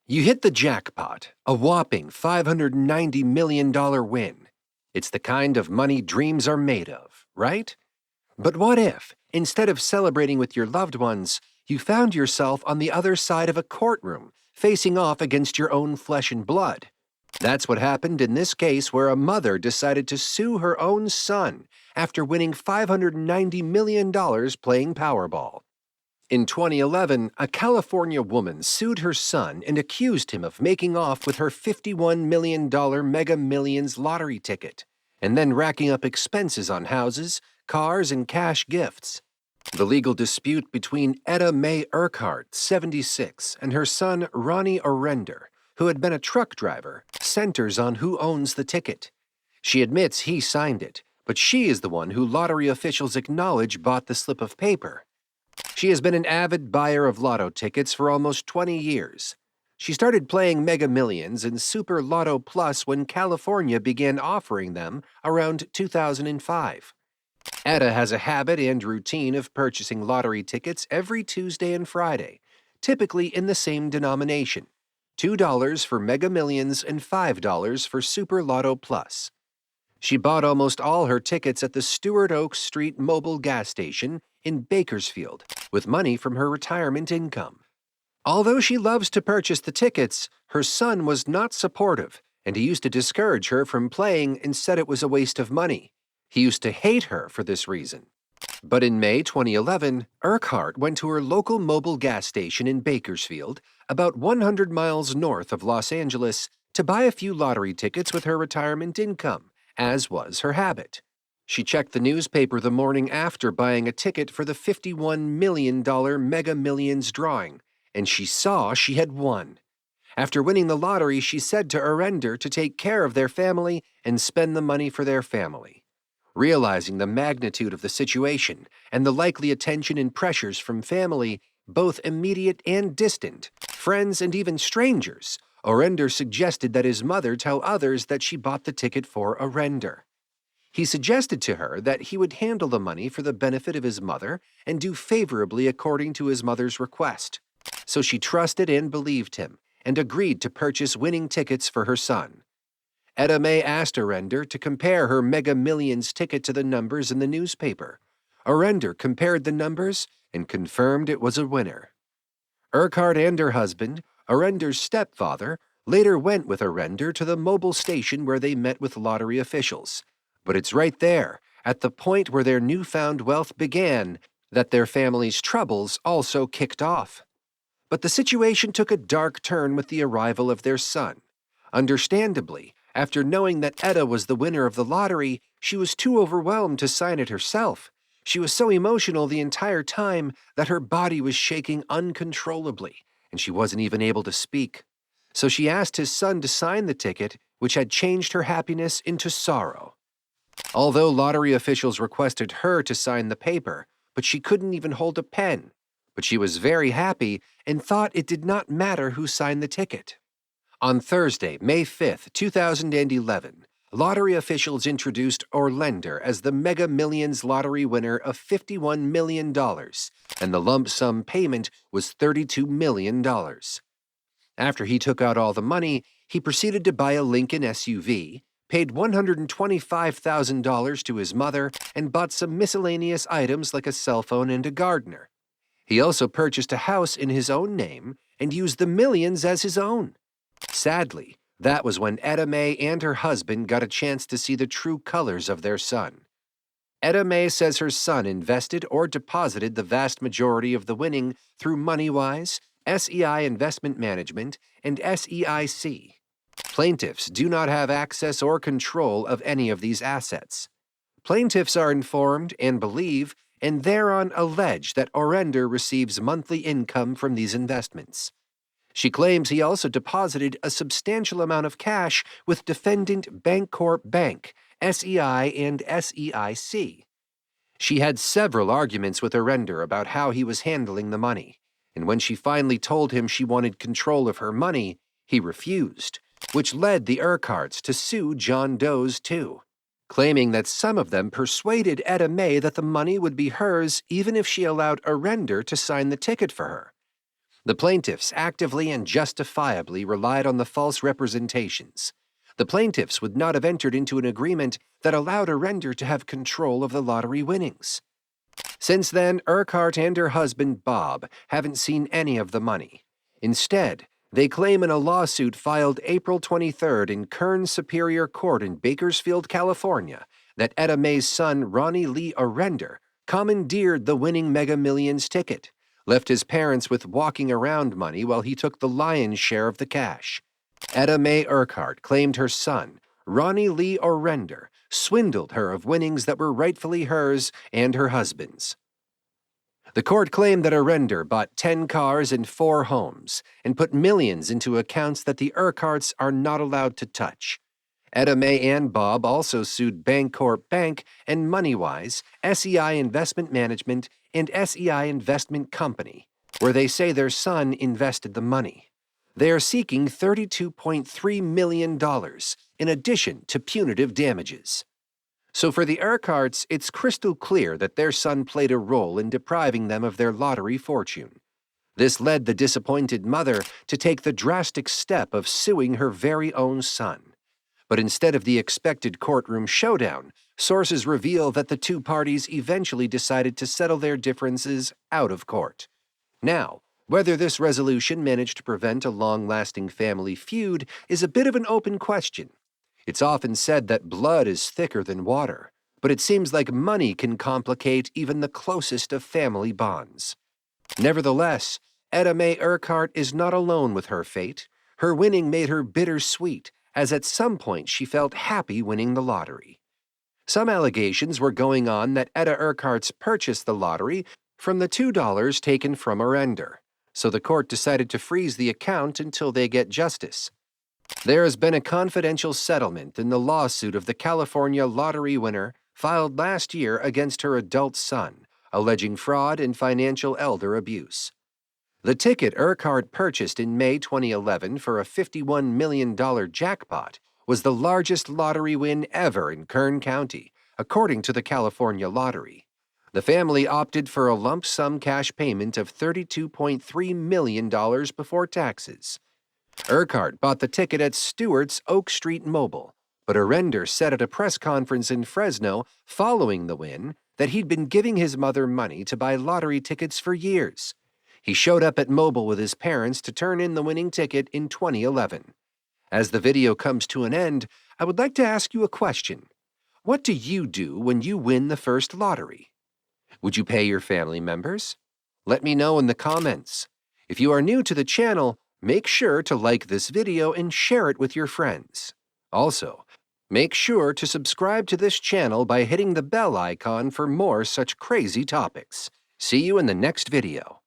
You hit the jackpot, a whopping $590 million win. It's the kind of money dreams are made of, right? But what if, instead of celebrating with your loved ones, you found yourself on the other side of a courtroom, facing off against your own flesh and blood? That's what happened in this case where a mother decided to sue her own son after winning $590 million playing Powerball. In 2011, a California woman sued her son and accused him of making off with her $51 million Mega Millions lottery ticket, and then racking up expenses on houses, cars, and cash gifts. The legal dispute between Etta Mae Urquhart, 76, and her son Ronnie Orender, who had been a truck driver, centers on who owns the ticket. She admits he signed it, but she is the one who lottery officials acknowledge bought the slip of paper. She has been an avid buyer of lotto tickets for almost 20 years. She started playing Mega Millions and Super Lotto Plus when California began offering them around 2005. Etta has a habit and routine of purchasing lottery tickets every Tuesday and Friday, typically in the same denomination, $2 for Mega Millions and $5 for Super Lotto Plus. She bought almost all her tickets at the Stewart Oaks Street Mobile gas station in Bakersfield with money from her retirement income. Although she loves to purchase the tickets, her son was not supportive, and he used to discourage her from playing and said it was a waste of money. He used to hate her for this reason. But in May 2011, Urquhart went to her local mobile gas station in Bakersfield, about 100 miles north of Los Angeles, to buy a few lottery tickets with her retirement income, as was her habit. She checked the newspaper the morning after buying a ticket for the $51 million Mega Millions drawing, and she saw she had won. After winning the lottery, she said to Orender to take care of their family and spend the money for their family. Realizing the magnitude of the situation and the likely attention and pressures from family, both immediate and distant, friends and even strangers, Orender suggested that his mother tell others that she bought the ticket for Orender. He suggested to her that he would handle the money for the benefit of his mother and do favorably according to his mother's request. So she trusted and believed him and agreed to purchase winning tickets for her son. Etta Mae asked Orender to compare her Mega Millions ticket to the numbers in the newspaper. Orender compared the numbers and confirmed it was a winner. Urquhart and her husband, Orender's stepfather, later went with Orender to the mobile station where they met with lottery officials. But it's right there, at the point where their newfound wealth began, that their family's troubles also kicked off. But the situation took a dark turn with the arrival of their son. Understandably, after knowing that Etta was the winner of the lottery, she was too overwhelmed to sign it herself. She was so emotional the entire time that her body was shaking uncontrollably, and she wasn't even able to speak. So she asked his son to sign the ticket, which had changed her happiness into sorrow. Although lottery officials requested her to sign the paper, but she couldn't even hold a pen. But she was very happy and thought it did not matter who signed the ticket. On Thursday, May 5, 2011, lottery officials introduced Orender as the Mega Millions lottery winner of $51 million, and the lump sum payment was $32 million. After he took out all the money, he proceeded to buy a Lincoln SUV, paid $125,000 to his mother, and bought some miscellaneous items like a cell phone and a gardener. He also purchased a house in his own name and used the millions as his own. Sadly, that was when Etta Mae and her husband got a chance to see the true colors of their son. Etta Mae says her son invested or deposited the vast majority of the winning through MoneyWise, SEI Investment Management, and SEIC. Plaintiffs do not have access or control of any of these assets. Plaintiffs are informed and believe, and thereon allege that Orender receives monthly income from these investments. She claims he also deposited a substantial amount of cash with defendant Bancorp Bank, SEI, and SEIC. She had several arguments with Orender about how he was handling the money, and when she finally told him she wanted control of her money, he refused, which led the Urquharts to sue John Doe's too, claiming that some of them persuaded Etta Mae that the money would be hers even if she allowed Orender to sign the ticket for her. The plaintiffs actively and justifiably relied on the false representations. The plaintiffs would not have entered into an agreement that allowed Arender to have control of the lottery winnings. Since then, Urquhart and her husband, Bob, haven't seen any of the money. Instead, they claim in a lawsuit filed April 23rd in Kern Superior Court in Bakersfield, California, that Etta Mae's son, Ronnie Lee Arender, commandeered the winning Mega Millions ticket, left his parents with walking around money while he took the lion's share of the cash. Etta Mae Urquhart claimed her son, Ronnie Lee Arender, swindled her of winnings that were rightfully hers and her husband's. The court claimed that Arender bought 10 cars and 4 homes and put millions into accounts that the Urquharts are not allowed to touch. Etta Mae and Bob also sued Bancorp Bank and Moneywise, SEI Investment Management, and SEI Investment Company, where they say their son invested the money. They are seeking $32.3 million in addition to punitive damages. So for the Urquharts, it's crystal clear that their son played a role in depriving them of their lottery fortune. This led the disappointed mother to take the drastic step of suing her very own son. But instead of the expected courtroom showdown, sources reveal that the two parties eventually decided to settle their differences out of court. Now, whether this resolution managed to prevent a long-lasting family feud is a bit of an open question. It's often said that blood is thicker than water, but it seems like money can complicate even the closest of family bonds. Nevertheless, Etta Mae Urquhart is not alone with her fate. Her winning made her bittersweet, as at some point she felt happy winning the lottery. Some allegations were going on that Etta Urquhart's purchased the lottery from the $2 taken from Arender, so the court decided to freeze the account until they get justice. There has been a confidential settlement in the lawsuit of the California lottery winner filed last year against her adult son, alleging fraud and financial elder abuse. The ticket Urquhart purchased in May 2011 for a $51 million jackpot was the largest lottery win ever in Kern County, according to the California Lottery. The family opted for a lump sum cash payment of $32.3 million before taxes. Urquhart bought the ticket at Stewart's Oak Street Mobile, but Arender said at a press conference in Fresno following the win that he'd been giving his mother money to buy lottery tickets for years. He showed up at Mobile with his parents to turn in the winning ticket in 2011. As the video comes to an end, I would like to ask you a question. What do you do when you win the first lottery? Would you pay your family members? Let me know in the comments. If you are new to the channel, make sure to like this video and share it with your friends. Also, make sure to subscribe to this channel by hitting the bell icon for more such crazy topics. See you in the next video.